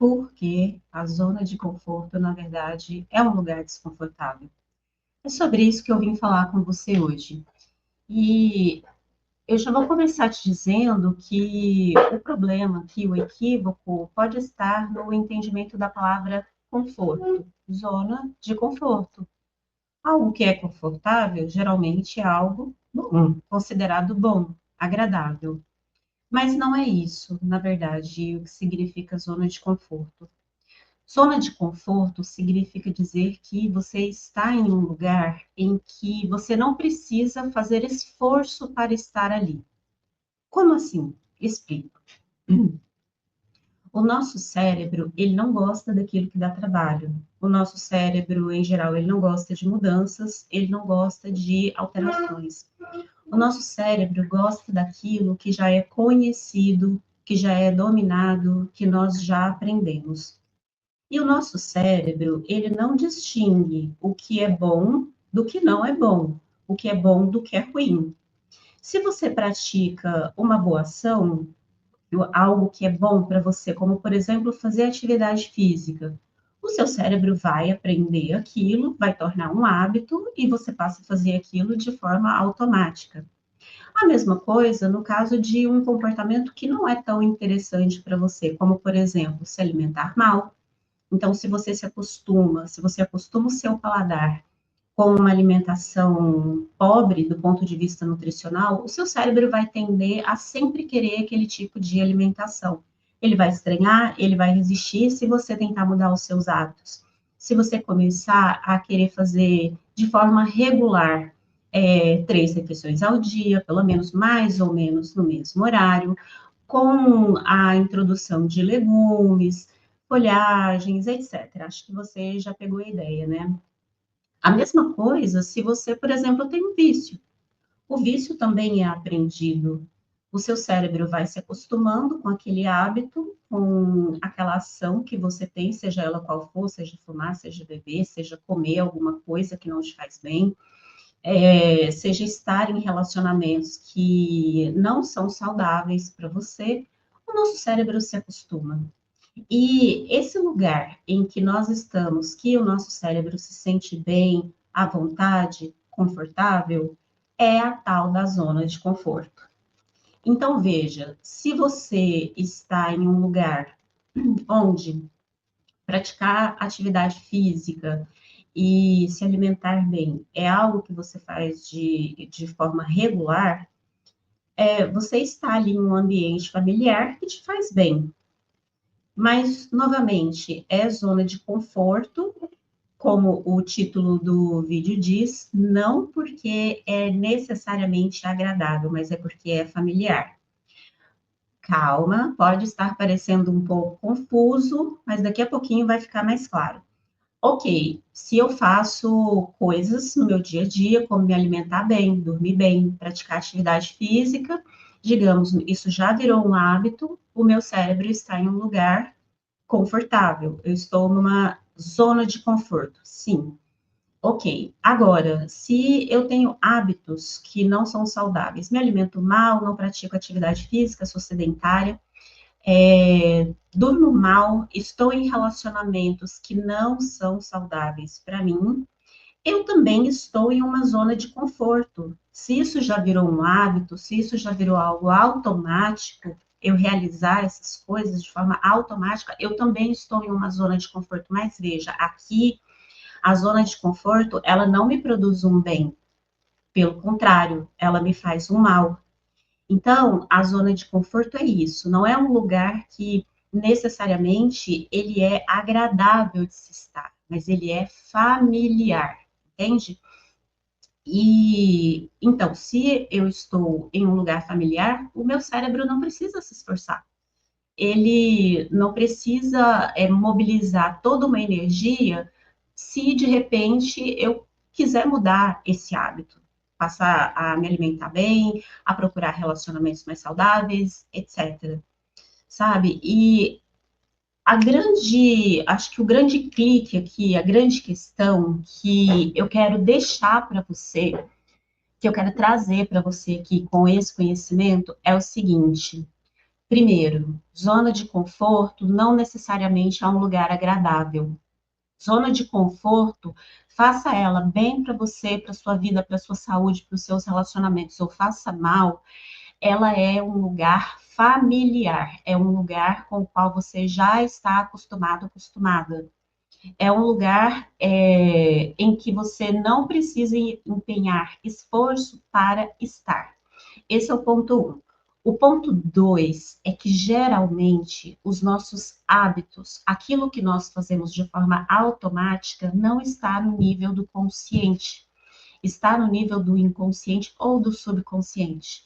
porque a zona de conforto, na verdade, é um lugar desconfortável. É sobre isso que eu vim falar com você hoje. E eu já vou começar te dizendo que o problema, que o equívoco, pode estar no entendimento da palavra conforto, zona de conforto. Algo que é confortável, geralmente é algo bom, considerado bom, agradável. Mas não é isso, na verdade, o que significa zona de conforto. Zona de conforto significa dizer que você está em um lugar em que você não precisa fazer esforço para estar ali. Como assim? Explico. O nosso cérebro, ele não gosta daquilo que dá trabalho. O nosso cérebro, em geral, ele não gosta de mudanças, ele não gosta de alterações. O nosso cérebro gosta daquilo que já é conhecido, que já é dominado, que nós já aprendemos. E o nosso cérebro, ele não distingue o que é bom do que não é bom, o que é bom do que é ruim. Se você pratica uma boa ação, algo que é bom para você, como por exemplo fazer atividade física, o seu cérebro vai aprender aquilo, vai tornar um hábito e você passa a fazer aquilo de forma automática. A mesma coisa no caso de um comportamento que não é tão interessante para você, como por exemplo se alimentar mal. Então, se você acostuma o seu paladar com uma alimentação pobre do ponto de vista nutricional, o seu cérebro vai tender a sempre querer aquele tipo de alimentação. Ele vai estranhar, ele vai resistir se você tentar mudar os seus hábitos. Se você começar a querer fazer de forma regular, 3 refeições ao dia, pelo menos mais ou menos no mesmo horário, com a introdução de legumes, folhagens, etc. Acho que você já pegou a ideia, né? A mesma coisa se você, por exemplo, tem um vício. O vício também é aprendido. O seu cérebro vai se acostumando com aquele hábito, com aquela ação que você tem, seja ela qual for, seja fumar, seja beber, seja comer alguma coisa que não te faz bem, seja estar em relacionamentos que não são saudáveis para você, o nosso cérebro se acostuma. E esse lugar em que nós estamos, que o nosso cérebro se sente bem, à vontade, confortável, é a tal da zona de conforto. Então, veja, se você está em um lugar onde praticar atividade física e se alimentar bem é algo que você faz de forma regular, você está ali em um ambiente familiar que te faz bem. Mas, novamente, é zona de conforto, como o título do vídeo diz, não porque é necessariamente agradável, mas é porque é familiar. Calma, pode estar parecendo um pouco confuso, mas daqui a pouquinho vai ficar mais claro. Ok, se eu faço coisas no meu dia a dia, como me alimentar bem, dormir bem, praticar atividade física, digamos, isso já virou um hábito, o meu cérebro está em um lugar confortável, eu estou numa zona de conforto, sim. Ok, agora, se eu tenho hábitos que não são saudáveis, me alimento mal, não pratico atividade física, sou sedentária, durmo mal, estou em relacionamentos que não são saudáveis para mim, eu também estou em uma zona de conforto. Se isso já virou um hábito, se isso já virou algo automático, eu realizar essas coisas de forma automática, eu também estou em uma zona de conforto. Mas veja, aqui a zona de conforto, ela não me produz um bem, pelo contrário, ela me faz um mal. Então, a zona de conforto é isso, não é um lugar que necessariamente ele é agradável de se estar, mas ele é familiar, entende? E então, se eu estou em um lugar familiar, o meu cérebro não precisa se esforçar. Ele não precisa mobilizar toda uma energia se de repente eu quiser mudar esse hábito, passar a me alimentar bem, a procurar relacionamentos mais saudáveis, etc. Sabe? E acho que o grande clique aqui, a grande questão que eu quero deixar para você, que eu quero trazer para você aqui com esse conhecimento é o seguinte: Primeiro, zona de conforto não necessariamente é um lugar agradável. Zona de conforto, faça ela bem para você, para sua vida, para sua saúde, para os seus relacionamentos, ou faça mal, ela é um lugar familiar, é um lugar com o qual você já está acostumado, acostumada. É um lugar em que você não precisa empenhar esforço para estar. Esse é o ponto um. O ponto 2 é que geralmente os nossos hábitos, aquilo que nós fazemos de forma automática, não está no nível do consciente, está no nível do inconsciente ou do subconsciente.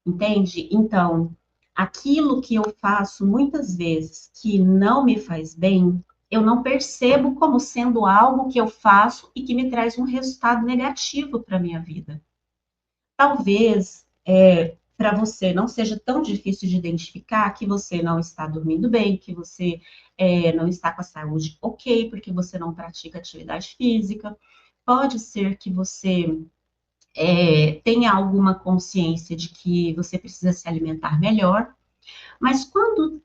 Entende? Então, aquilo que eu faço muitas vezes que não me faz bem, eu não percebo como sendo algo que eu faço e que me traz um resultado negativo para a minha vida. Talvez para você não seja tão difícil de identificar que você não está dormindo bem, que você não está com a saúde ok, porque você não pratica atividade física. Pode ser que você tenha alguma consciência de que você precisa se alimentar melhor, mas quando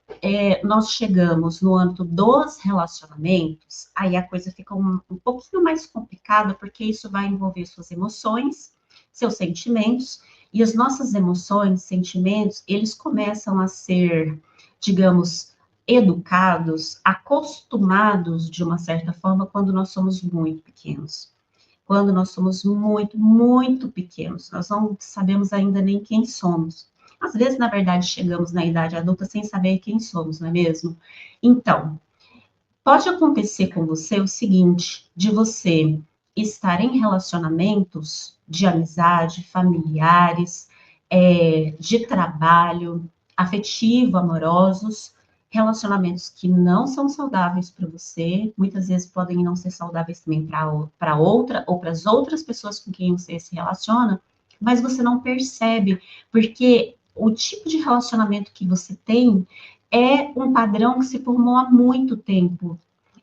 nós chegamos no âmbito dos relacionamentos, aí a coisa fica um pouquinho mais complicada, porque isso vai envolver suas emoções, seus sentimentos, e as nossas emoções, sentimentos, eles começam a ser, digamos, educados, acostumados de uma certa forma quando nós somos muito pequenos. Quando nós somos muito, muito pequenos, nós não sabemos ainda nem quem somos. Às vezes, na verdade, chegamos na idade adulta sem saber quem somos, não é mesmo? Então, pode acontecer com você o seguinte, de você estar em relacionamentos de amizade, familiares, de trabalho, afetivo, amorosos, relacionamentos que não são saudáveis para você, muitas vezes podem não ser saudáveis também para outra ou para as outras pessoas com quem você se relaciona, mas você não percebe, porque o tipo de relacionamento que você tem é um padrão que se formou há muito tempo.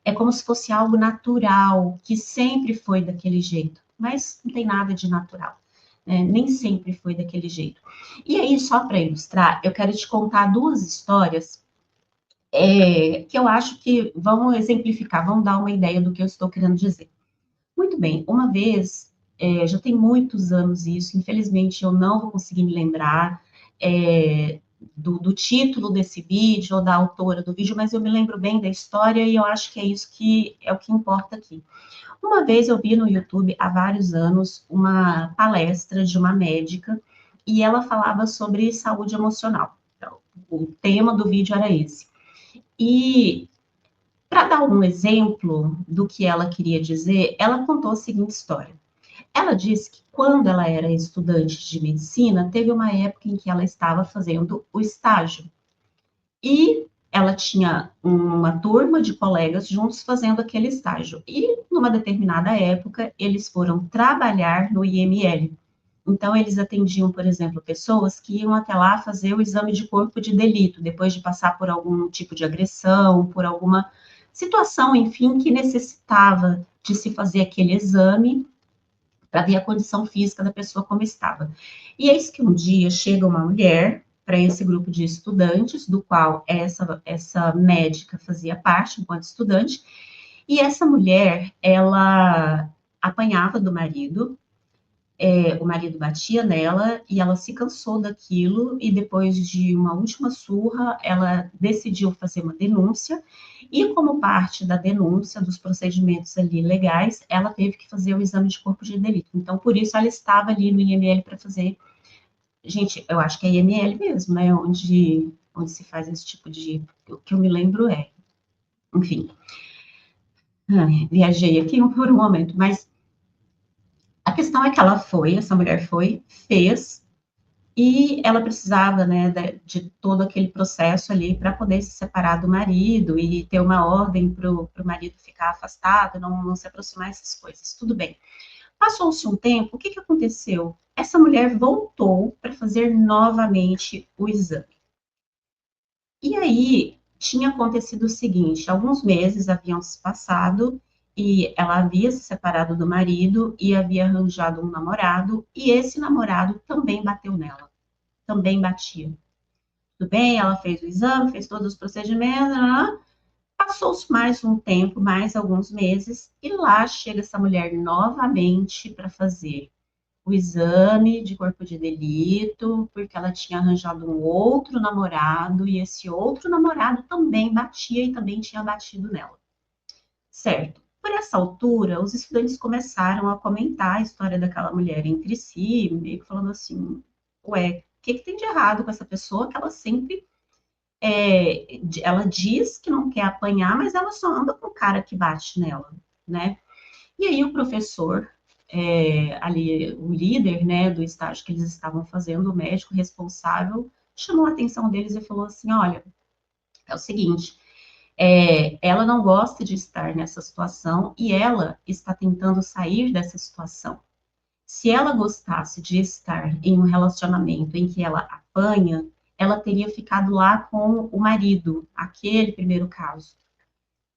É como se fosse algo natural, que sempre foi daquele jeito, mas não tem nada de natural. Nem sempre foi daquele jeito. E aí, só para ilustrar, eu quero te contar duas histórias que eu acho que vão exemplificar, vão dar uma ideia do que eu estou querendo dizer. Muito bem, uma vez, já tem muitos anos isso, infelizmente eu não vou conseguir me lembrar do título desse vídeo ou da autora do vídeo, mas eu me lembro bem da história e eu acho que é isso que é o que importa aqui. Uma vez eu vi no YouTube, há vários anos, uma palestra de uma médica e ela falava sobre saúde emocional. Então, o tema do vídeo era esse. E para dar um exemplo do que ela queria dizer, ela contou a seguinte história. Ela disse que quando ela era estudante de medicina, teve uma época em que ela estava fazendo o estágio. E ela tinha uma turma de colegas juntos fazendo aquele estágio. E numa determinada época, eles foram trabalhar no IML. Então, eles atendiam, por exemplo, pessoas que iam até lá fazer o exame de corpo de delito, depois de passar por algum tipo de agressão, por alguma situação, enfim, que necessitava de se fazer aquele exame para ver a condição física da pessoa como estava. E eis que um dia chega uma mulher para esse grupo de estudantes, do qual essa médica fazia parte enquanto estudante, e essa mulher, ela apanhava do marido, o marido batia nela e ela se cansou daquilo e depois de uma última surra, ela decidiu fazer uma denúncia e como parte da denúncia, dos procedimentos ali legais, ela teve que fazer o exame de corpo de delito. Então, por isso, ela estava ali no IML para fazer... Gente, eu acho que é IML mesmo, né? Onde se faz esse tipo de... O que eu me lembro Enfim, viajei aqui por um momento, mas a questão é que essa mulher foi, fez, e ela precisava, né, de todo aquele processo ali para poder se separar do marido e ter uma ordem para o marido ficar afastado, não se aproximar essas coisas. Tudo bem. Passou-se um tempo, o que aconteceu? Essa mulher voltou para fazer novamente o exame. E aí tinha acontecido o seguinte: alguns meses haviam se passado e ela havia se separado do marido e havia arranjado um namorado, e esse namorado também bateu nela, também batia. Tudo bem, ela fez o exame, fez todos os procedimentos, né? Passou-se mais um tempo, mais alguns meses, e lá chega essa mulher novamente para fazer o exame de corpo de delito, porque ela tinha arranjado um outro namorado, e esse outro namorado também batia e também tinha batido nela. Certo. Por essa altura, os estudantes começaram a comentar a história daquela mulher entre si, meio que falando assim, ué, o que tem de errado com essa pessoa que ela sempre ela diz que não quer apanhar, mas ela só anda com o cara que bate nela, né? E aí o professor, ali, o líder, né, do estágio que eles estavam fazendo, o médico responsável, chamou a atenção deles e falou assim, olha, é o seguinte, ela não gosta de estar nessa situação e ela está tentando sair dessa situação. Se ela gostasse de estar em um relacionamento em que ela apanha, ela teria ficado lá com o marido, aquele primeiro caso.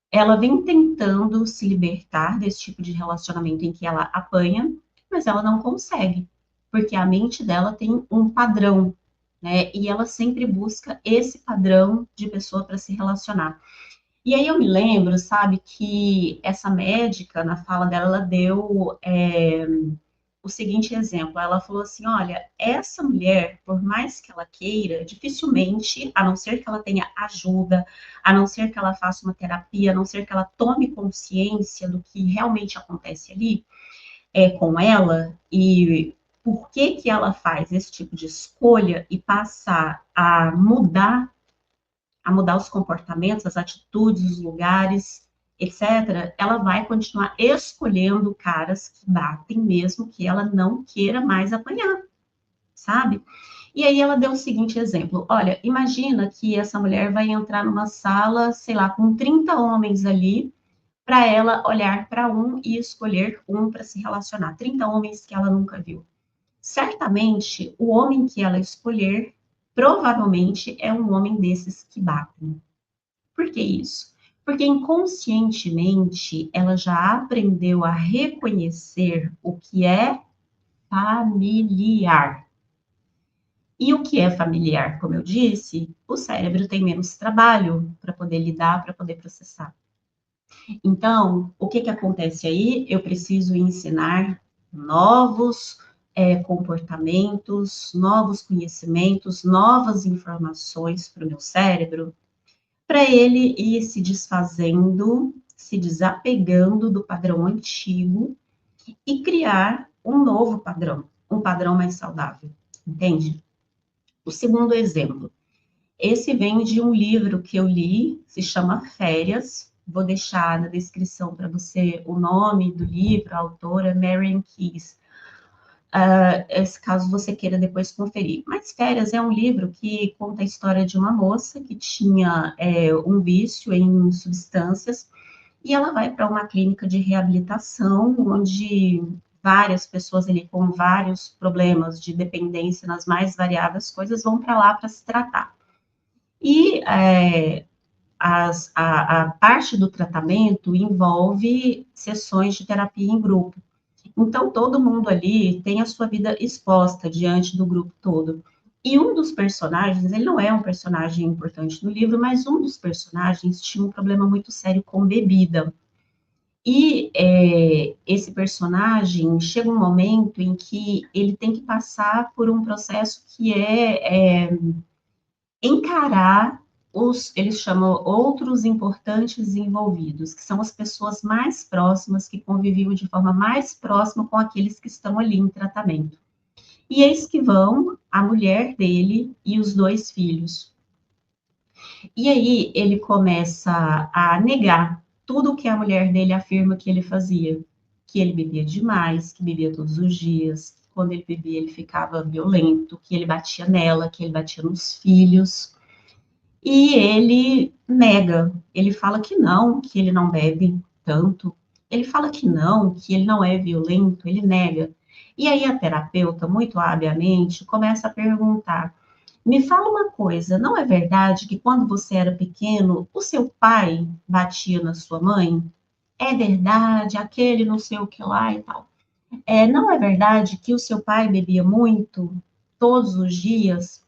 Ela vem tentando se libertar desse tipo de relacionamento em que ela apanha, mas ela não consegue, porque a mente dela tem um padrão, né? E ela sempre busca esse padrão de pessoa para se relacionar. E aí eu me lembro, sabe, que essa médica, na fala dela, ela deu o seguinte exemplo. Ela falou assim: olha, essa mulher, por mais que ela queira, dificilmente, a não ser que ela tenha ajuda, a não ser que ela faça uma terapia, a não ser que ela tome consciência do que realmente acontece ali com ela e por que que ela faz esse tipo de escolha e passa a mudar os comportamentos, as atitudes, os lugares, etc., ela vai continuar escolhendo caras que batem, mesmo que ela não queira mais apanhar, sabe? E aí ela deu o seguinte exemplo: olha, imagina que essa mulher vai entrar numa sala, sei lá, com 30 homens ali, para ela olhar para um e escolher um para se relacionar. 30 homens que ela nunca viu. Certamente, o homem que ela escolher, provavelmente é um homem desses que batem. Por que isso? Porque inconscientemente ela já aprendeu a reconhecer o que é familiar. E o que é familiar, como eu disse, o cérebro tem menos trabalho para poder lidar, para poder processar. Então, o que acontece aí? Eu preciso ensinar novos comportamentos, novos conhecimentos, novas informações para o meu cérebro, para ele ir se desfazendo, se desapegando do padrão antigo e criar um novo padrão, um padrão mais saudável, entende? O segundo exemplo, esse vem de um livro que eu li, se chama Férias. Vou deixar na descrição para você o nome do livro, a autora Marian Keyes. Esse caso você queira depois conferir. Mas Férias é um livro que conta a história de uma moça que tinha um vício em substâncias e ela vai para uma clínica de reabilitação onde várias pessoas ali com vários problemas de dependência nas mais variadas coisas vão para lá para se tratar. E a parte do tratamento envolve sessões de terapia em grupo. Então, todo mundo ali tem a sua vida exposta diante do grupo todo. E um dos personagens, ele não é um personagem importante no livro, mas um dos personagens tinha um problema muito sério com bebida. E esse personagem chega um momento em que ele tem que passar por um processo que é encarar eles chamam outros importantes envolvidos, que são as pessoas mais próximas, que conviviam de forma mais próxima com aqueles que estão ali em tratamento. E eis que vão a mulher dele e os dois filhos. E aí ele começa a negar tudo o que a mulher dele afirma que ele fazia, que ele bebia demais, que bebia todos os dias, que quando ele bebia ele ficava violento, que ele batia nela, que ele batia nos filhos. E ele nega, ele fala que ele não bebe tanto, ele fala que não, que ele não é violento, ele nega. E aí a terapeuta, muito habilmente, começa a perguntar: me fala uma coisa, não é verdade que quando você era pequeno, o seu pai batia na sua mãe? É verdade, aquele não sei o que lá e tal. Não é verdade que o seu pai bebia muito, todos os dias?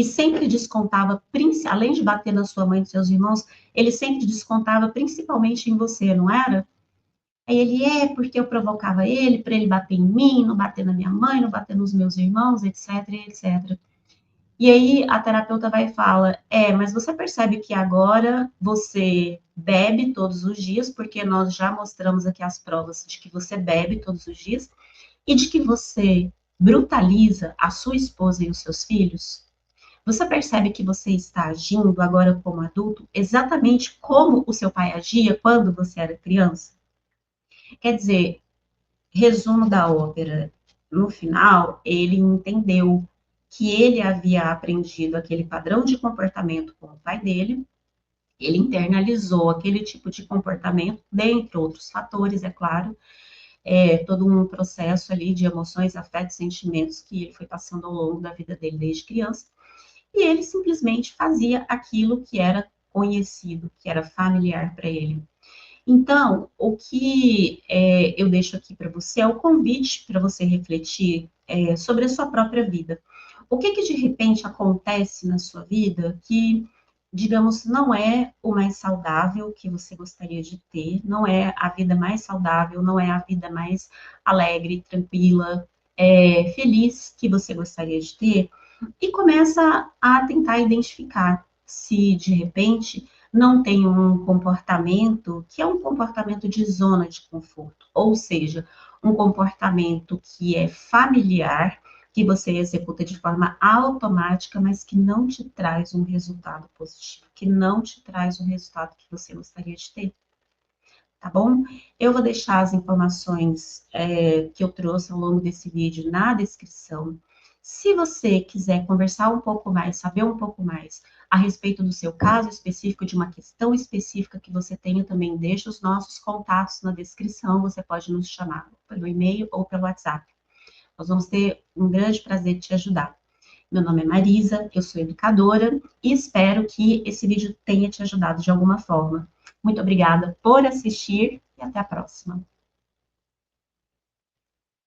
e sempre descontava, além de bater na sua mãe e nos seus irmãos, ele sempre descontava principalmente em você, não era? Aí ele porque eu provocava ele para ele bater em mim, não bater na minha mãe, não bater nos meus irmãos, etc, etc. E aí a terapeuta vai e fala: mas você percebe que agora você bebe todos os dias, porque nós já mostramos aqui as provas de que você bebe todos os dias e de que você brutaliza a sua esposa e os seus filhos? Você percebe que você está agindo agora como adulto exatamente como o seu pai agia quando você era criança? Quer dizer, resumo da ópera, no final, ele entendeu que ele havia aprendido aquele padrão de comportamento com o pai dele, ele internalizou aquele tipo de comportamento, dentre outros fatores, é claro, todo um processo ali de emoções, afetos, sentimentos que ele foi passando ao longo da vida dele desde criança, e ele simplesmente fazia aquilo que era conhecido, que era familiar para ele. Então, o que eu deixo aqui para você é o convite para você refletir sobre a sua própria vida. O que de repente acontece na sua vida que, digamos, não é o mais saudável que você gostaria de ter, não é a vida mais saudável, não é a vida mais alegre, tranquila, feliz que você gostaria de ter, e começa a tentar identificar se de repente não tem um comportamento que é um comportamento de zona de conforto, ou seja, um comportamento que é familiar, que você executa de forma automática, mas que não te traz um resultado positivo, que não te traz o resultado que você gostaria de ter. Tá bom? Eu vou deixar as informações que eu trouxe ao longo desse vídeo na descrição. Se você quiser conversar um pouco mais, saber um pouco mais a respeito do seu caso específico, de uma questão específica que você tenha, também deixa os nossos contatos na descrição. Você pode nos chamar pelo e-mail ou pelo WhatsApp. Nós vamos ter um grande prazer de te ajudar. Meu nome é Marisa, eu sou educadora e espero que esse vídeo tenha te ajudado de alguma forma. Muito obrigada por assistir e até a próxima.